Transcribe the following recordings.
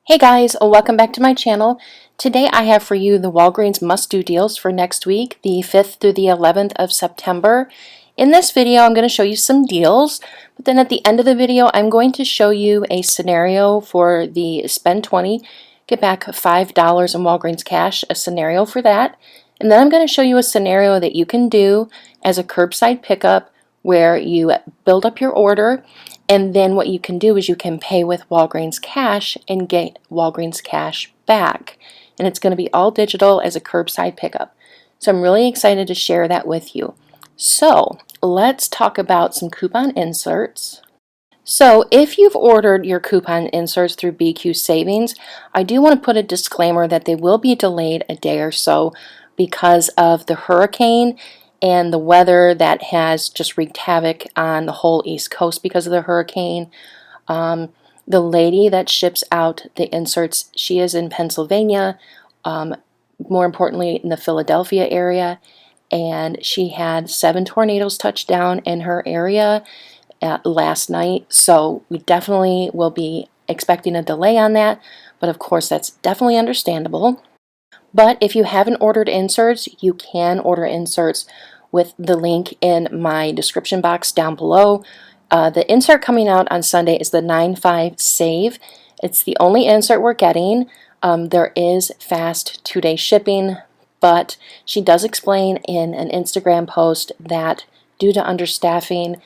Hey guys, welcome back to my channel. Today I have for you the Walgreens must-do deals for next week, the 5th through the 11th of September. In this video I'm going to show you some deals, but then at the end of the video I'm going to show you a scenario for the spend 20, get back $5 in Walgreens cash, a scenario for that. And then I'm going to show you a scenario that you can do as a curbside pickup where you build up your order, and then what you can do is you can pay with Walgreens cash and get Walgreens cash back. And it's going to be all digital as a curbside pickup. So I'm really excited to share that with you. So let's talk about some coupon inserts. So if you've ordered your coupon inserts through BQ Savings, I do want to put a disclaimer that they will be delayed a day or so because of the hurricane and the weather that has just wreaked havoc on the whole East Coast because of the hurricane. The lady that ships out the inserts, she is in Pennsylvania, more importantly in the Philadelphia area, and she had 7 tornadoes touch down in her area last night, so we definitely will be expecting a delay on that, but of course that's definitely understandable. But if you haven't ordered inserts, you can order inserts with the link in my description box down below. The insert coming out on Sunday is the 9/5 Save. It's the only insert we're getting. There is fast 2-day shipping, but she does explain in an Instagram post that due to understaffing,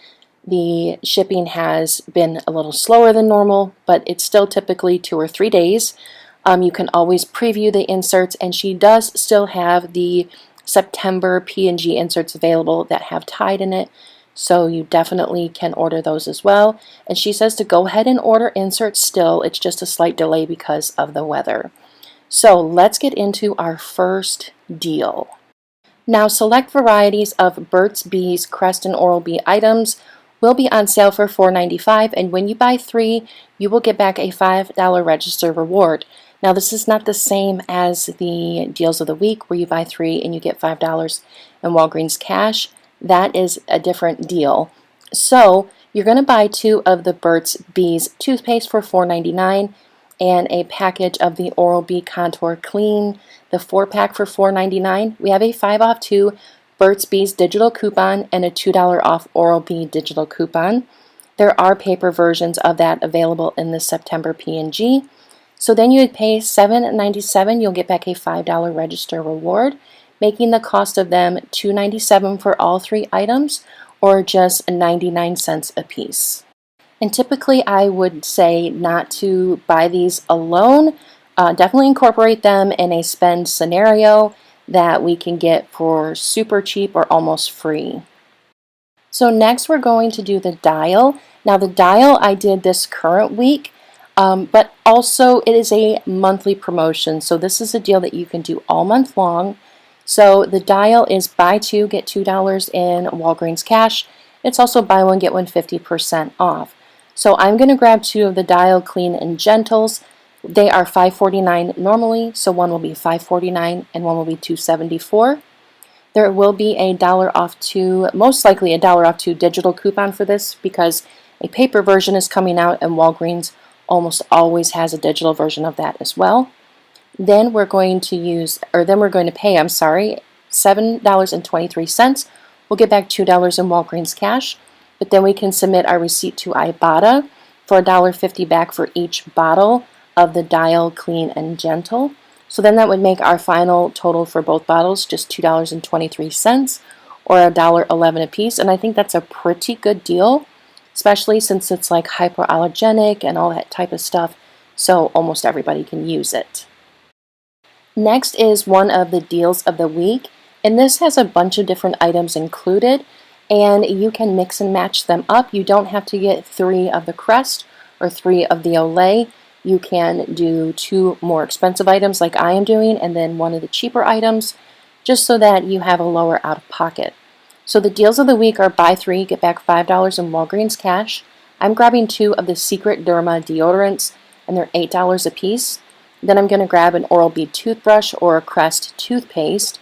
the shipping has been a little slower than normal, but it's still typically 2 or 3 days. You can always preview the inserts, and she does still have the September P&G inserts available that have Tide in it, so you definitely can order those as well. And she says to go ahead and order inserts still. It's just a slight delay because of the weather. So let's get into our first deal. Now, select varieties of Burt's Bees, Crest, and Oral-B items will be on sale for $4.95, and when you buy 3, you will get back a $5 register reward. Now, this is not the same as the deals of the week where you buy 3 and you get $5 in Walgreens cash. That is a different deal. So you're going to buy 2 of the Burt's Bees toothpaste for $4.99 and a package of the Oral-B Contour Clean, the 4-pack for $4.99. We have a 5 off 2 Burt's Bees digital coupon and a $2 off Oral-B digital coupon. There are paper versions of that available in the September P&G. So then you would pay $7.97. You'll get back a $5 register reward, making the cost of them $2.97 for all 3 items, or just 99 cents a piece. And typically I would say not to buy these alone. Definitely incorporate them in a spend scenario that we can get for super cheap or almost free. So next we're going to do the dial. Now the dial I did this current week, but also it is a monthly promotion, so this is a deal that you can do all month long. So the dial is buy 2 get $2 in Walgreens cash. It's also buy 1 get 1 50% off. So I'm going to grab 2 of the Dial Clean and Gentles. They are $5.49 normally, so one will be $5.49 and one will be $2.74. There will be a $1 off 2, most likely a $1 off 2 digital coupon for this because a paper version is coming out and Walgreens almost always has a digital version of that as well. Then we're going to pay, $7.23. We'll get back $2 in Walgreens cash, but then we can submit our receipt to Ibotta for $1.50 back for each bottle of the Dial Clean and Gentle. So then that would make our final total for both bottles just $2.23 or $1.11 a piece, and I think that's a pretty good deal, especially since it's like hypoallergenic and all that type of stuff, so almost everybody can use it. Next is one of the deals of the week, and this has a bunch of different items included, and you can mix and match them up. You don't have to get 3 of the Crest or 3 of the Olay. You can do 2 more expensive items like I am doing, and then 1 of the cheaper items, just so that you have a lower out-of-pocket. So the deals of the week are buy 3, get back $5 in Walgreens cash. I'm grabbing 2 of the Secret Derma deodorants, and they're $8 a piece. Then I'm going to grab an Oral-B toothbrush or a Crest toothpaste.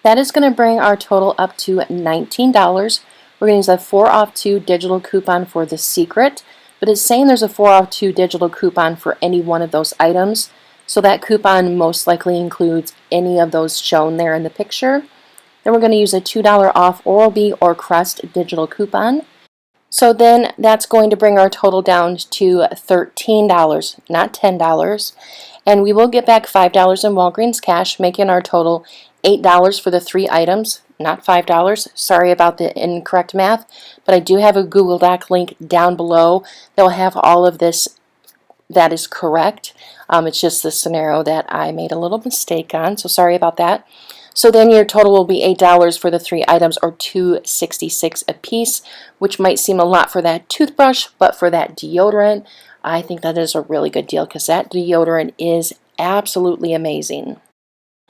That is going to bring our total up to $19. We're going to use a 4 off 2 digital coupon for the Secret, but it's saying there's a 4 off 2 digital coupon for any one of those items. So that coupon most likely includes any of those shown there in the picture. Then we're going to use a $2 off Oral-B or Crest digital coupon. So then that's going to bring our total down to $13, not $10. And we will get back $5 in Walgreens cash, making our total $8 for the 3 items, not $5. Sorry about the incorrect math, but I do have a Google Doc link down below that will have all of this that is correct. It's just the scenario that I made a little mistake on, so sorry about that. So then your total will be $8 for the 3 items, or $2.66 a piece, which might seem a lot for that toothbrush, but for that deodorant, I think that is a really good deal because that deodorant is absolutely amazing.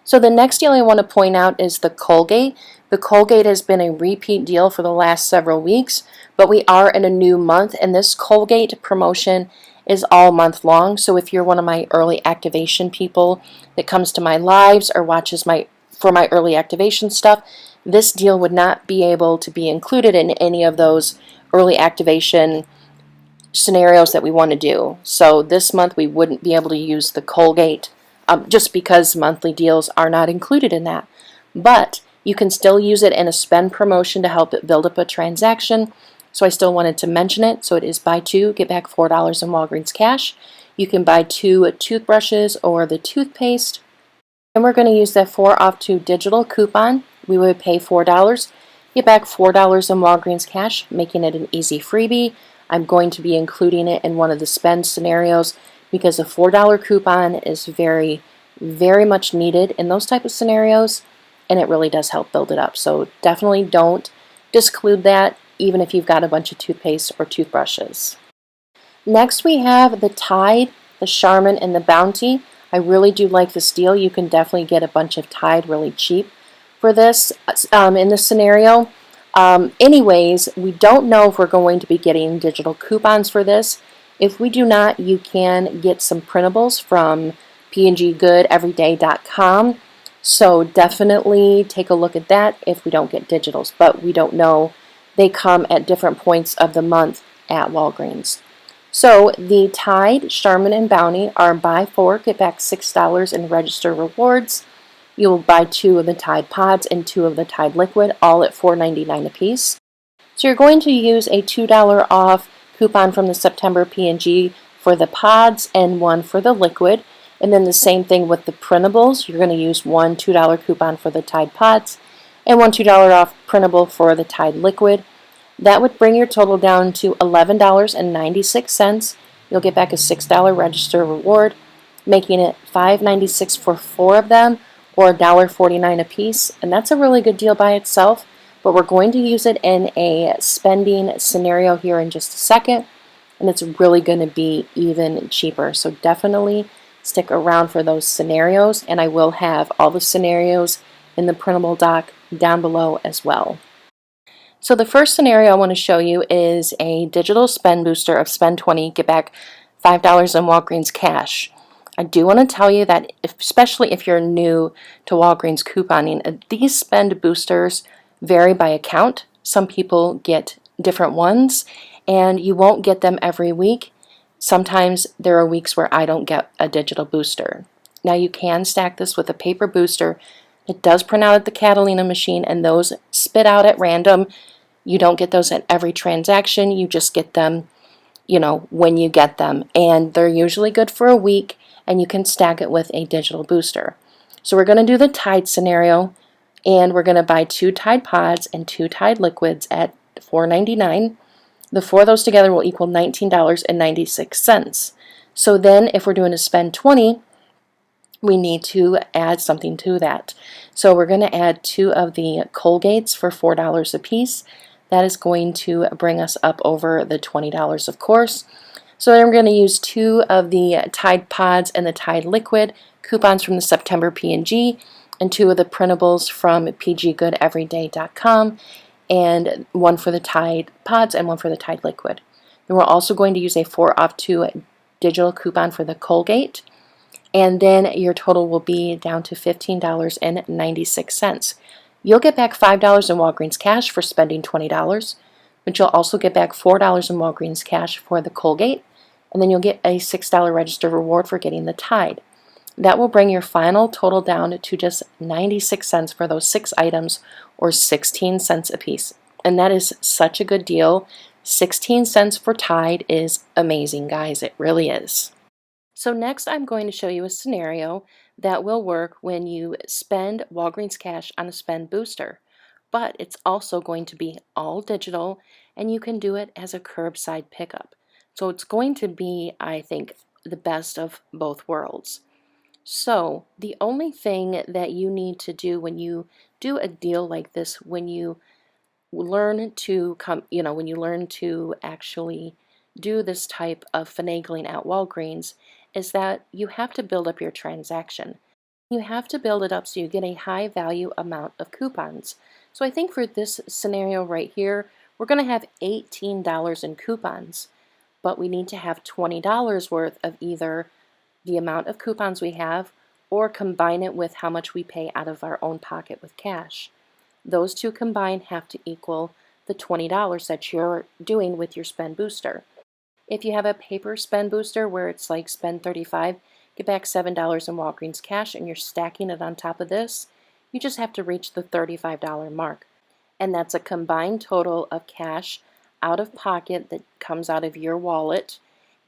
So the next deal I want to point out is the Colgate. The Colgate has been a repeat deal for the last several weeks, but we are in a new month, and this Colgate promotion is all month long. So if you're one of my early activation people that comes to my lives or watches for my early activation stuff, this deal would not be able to be included in any of those early activation scenarios that we want to do. So this month we wouldn't be able to use the Colgate just because monthly deals are not included in that. But you can still use it in a spend promotion to help it build up a transaction. So I still wanted to mention it. So it is buy 2, get back $4 in Walgreens cash. You can buy 2 toothbrushes or the toothpaste. And we're going to use that 4 off 2 digital coupon. We would pay $4, get back $4 in Walgreens cash, making it an easy freebie. I'm going to be including it in one of the spend scenarios because a $4 coupon is very, very much needed in those type of scenarios, and it really does help build it up. So definitely don't disclude that, even if you've got a bunch of toothpaste or toothbrushes. Next we have the Tide, the Charmin, and the Bounty. I really do like this deal. You can definitely get a bunch of Tide really cheap for this in this scenario. Anyways, we don't know if we're going to be getting digital coupons for this. If we do not, you can get some printables from pnggoodeveryday.com. So definitely take a look at that if we don't get digitals, but we don't know. They come at different points of the month at Walgreens. So the Tide, Charmin, and Bounty are buy 4, get back $6 in register rewards. You will buy 2 of the Tide Pods and 2 of the Tide Liquid, all at $4.99 a piece. So you're going to use a $2 off coupon from the September P&G for the pods and 1 for the liquid. And then the same thing with the printables. You're going to use 1 $2 coupon for the Tide Pods and 1 $2 off printable for the Tide Liquid. That would bring your total down to $11.96. You'll get back a $6 register reward, making it $5.96 for 4 of them, or $1.49 a piece. And that's a really good deal by itself, but we're going to use it in a spending scenario here in just a second, and it's really going to be even cheaper. So definitely stick around for those scenarios, and I will have all the scenarios in the printable doc down below as well. So the first scenario I want to show you is a digital spend booster of spend 20, get back $5 in Walgreens cash. I do want to tell you that especially if you're new to Walgreens couponing, these spend boosters vary by account. Some people get different ones, and you won't get them every week. Sometimes there are weeks where I don't get a digital booster. Now you can stack this with a paper booster. It does print out at the Catalina machine, and those spit out at random. You don't get those at every transaction. You just get them, when you get them. And they're usually good for a week, and you can stack it with a digital booster. So we're going to do the Tide scenario, and we're going to buy 2 Tide Pods and 2 Tide Liquids at $4.99. The 4 of those together will equal $19.96. So then if we're doing a spend 20, we need to add something to that. So we're going to add 2 of the Colgates for $4 a piece. That is going to bring us up over the $20, of course. So then we're going to use 2 of the Tide Pods and the Tide Liquid coupons from the September P&G, and 2 of the printables from pnggoodeveryday.com, and 1 for the Tide Pods and 1 for the Tide Liquid. Then we're also going to use a 4 off 2 digital coupon for the Colgate, and then your total will be down to $15.96. You'll get back $5 in Walgreens cash for spending $20, but you'll also get back $4 in Walgreens cash for the Colgate, and then you'll get a $6 register reward for getting the Tide. That will bring your final total down to just 96 cents for those 6 items, or 16 cents a piece. And that is such a good deal. 16 cents for Tide is amazing, guys. It really is. So next I'm going to show you a scenario that will work when you spend Walgreens cash on a spend booster. But it's also going to be all digital, and you can do it as a curbside pickup. So it's going to be, I think, the best of both worlds. So the only thing that you need to do when you do a deal like this, when you learn to when you learn to actually do this type of finagling at Walgreens, is that you have to build up your transaction. You have to build it up so you get a high value amount of coupons. So I think for this scenario right here, we're going to have $18 in coupons, but we need to have $20 worth of either the amount of coupons we have, or combine it with how much we pay out of our own pocket with cash. Those two combined have to equal the $20 that you're doing with your spend booster. If you have a paper spend booster where it's like spend 35, get back $7 in Walgreens cash, and you're stacking it on top of this, you just have to reach the $35 mark. And that's a combined total of cash out of pocket that comes out of your wallet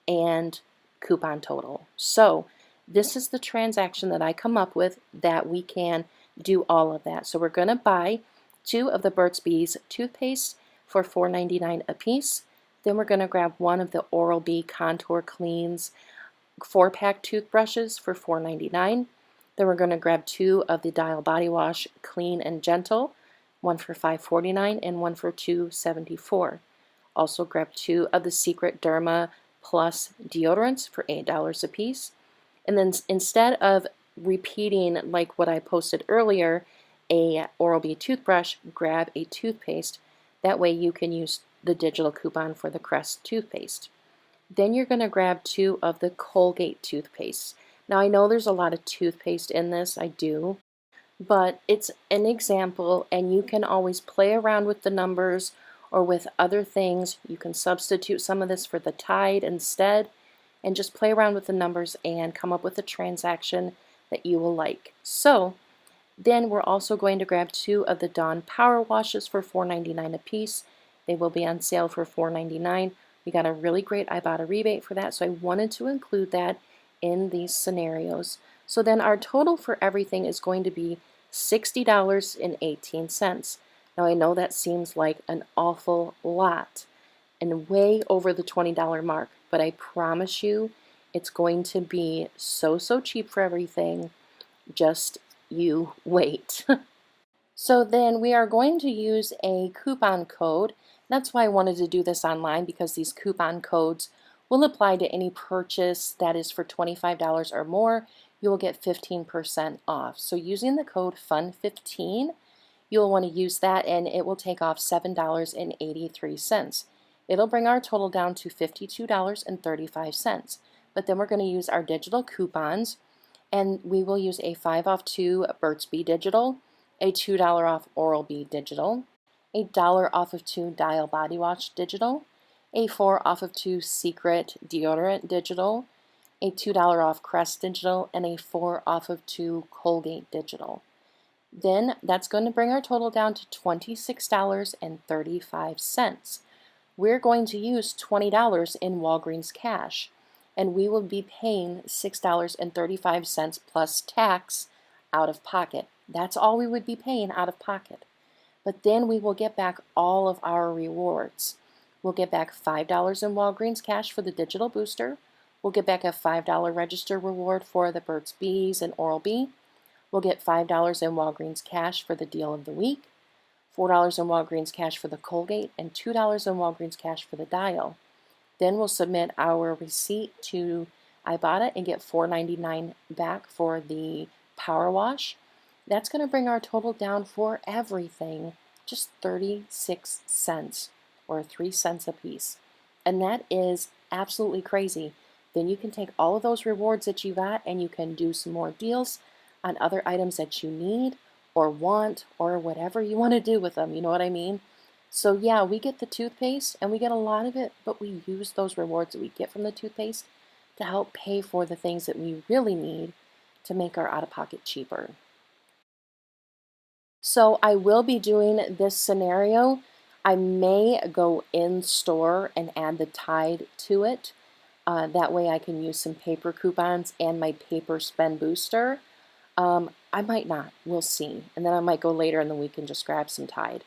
and coupon total. So this is the transaction that I come up with that we can do all of that. So we're going to buy 2 of the Burt's Bees toothpaste for $4.99 a piece. Then we're going to grab 1 of the Oral-B Contour Cleans 4-pack toothbrushes for $4.99. Then we're going to grab 2 of the Dial Body Wash Clean and Gentle, 1 for $5.49 and 1 for $2.74. Also grab 2 of the Secret Derma Plus deodorants for $8 a piece. And then instead of repeating like what I posted earlier, a Oral-B toothbrush, grab a toothpaste. That way you can use the digital coupon for the Crest toothpaste. Then you're going to grab 2 of the Colgate toothpaste. Now I know there's a lot of toothpaste in this, I do, but it's an example, and you can always play around with the numbers or with other things. You can substitute some of this for the Tide instead, and just play around with the numbers and come up with a transaction that you will like. So then we're also going to grab 2 of the Dawn Power Washes for $4.99 a piece. They will be on sale for $4.99. We got a really great Ibotta rebate for that, so I wanted to include that in these scenarios. So then our total for everything is going to be $60.18. Now I know that seems like an awful lot and way over the $20 mark, but I promise you it's going to be so cheap for everything. Just you wait. So then we are going to use a coupon code. That's why I wanted to do this online, because these coupon codes will apply to any purchase that is for $25 or more. You will get 15% off. So using the code FUN15, you'll want to use that, and it will take off $7.83. It'll bring our total down to $52.35. But then we're going to use our digital coupons, and we will use a 5 off 2 Burt's Bee digital, a $2 off Oral-B digital, a $1 off of 2 Dial Body Wash digital, a 4 off of 2 Secret deodorant digital, a $2 off Crest digital, and a 4 off of 2 Colgate digital. Then that's going to bring our total down to $26.35. We're going to use $20 in Walgreens cash, and we will be paying $6.35 plus tax out of pocket. That's all we would be paying out of pocket. But then we will get back all of our rewards. We'll get back $5 in Walgreens cash for the digital booster. We'll get back a $5 register reward for the Burt's Bees and Oral-B. We'll get $5 in Walgreens cash for the deal of the week, $4 in Walgreens cash for the Colgate, and $2 in Walgreens cash for the Dial. Then we'll submit our receipt to Ibotta and get $4.99 back for the Powerwash. That's going to bring our total down for everything just 36 cents, or 3 cents a piece. And that is absolutely crazy. Then you can take all of those rewards that you got and you can do some more deals on other items that you need or want, or whatever you want to do with them. You know what I mean? So yeah, we get the toothpaste and we get a lot of it, but we use those rewards that we get from the toothpaste to help pay for the things that we really need to make our out-of-pocket cheaper. So I will be doing this scenario. I may go in store and add the Tide to it. That way I can use some paper coupons and my paper spend booster. I might not. We'll see. And then I might go later in the week and just grab some Tide.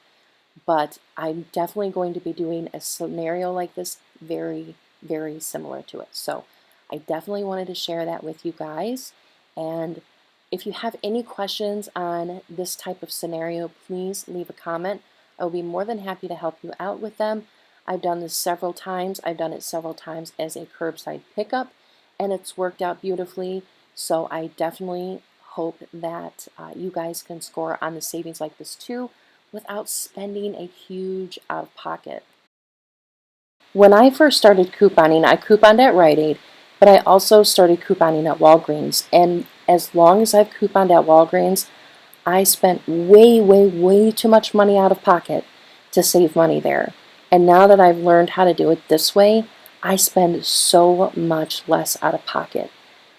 But I'm definitely going to be doing a scenario like this very, very similar to it. So I definitely wanted to share that with you guys. And if you have any questions on this type of scenario, please leave a comment. I will be more than happy to help you out with them. I've done this several times. I've done it several times as a curbside pickup, and it's worked out beautifully. So I definitely hope that you guys can score on the savings like this too, without spending a huge out of pocket. When I first started couponing, I couponed at Rite Aid, but I also started couponing at Walgreens. And as long as I've couponed at Walgreens, I spent way, way, way too much money out of pocket to save money there. And now that I've learned how to do it this way, I spend so much less out of pocket.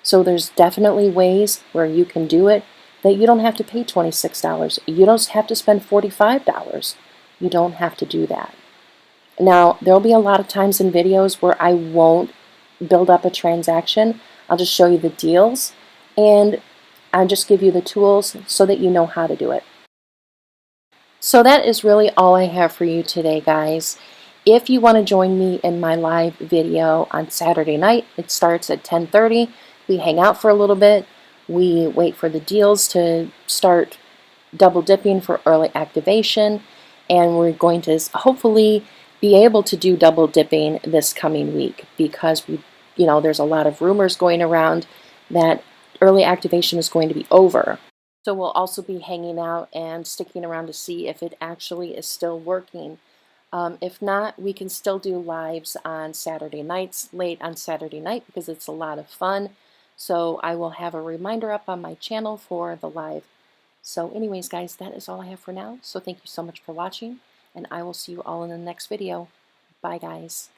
So there's definitely ways where you can do it that you don't have to pay $26. You don't have to spend $45. You don't have to do that. Now, there'll be a lot of times in videos where I won't build up a transaction. I'll just show you the deals and I'll just give you the tools so that you know how to do it. So that is really all I have for you today, guys. If you want to join me in my live video on Saturday night, it starts at 10:30. We hang out for a little bit. We wait for the deals to start double dipping for early activation, and we're going to hopefully be able to do double dipping this coming week because there's a lot of rumors going around that early activation is going to be over. So we'll also be hanging out and sticking around to see if it actually is still working. If not, we can still do lives on Saturday nights, late on Saturday night, because it's a lot of fun. So I will have a reminder up on my channel for the live. So anyways, guys, that is all I have for now. So thank you so much for watching, and I will see you all in the next video. Bye, guys.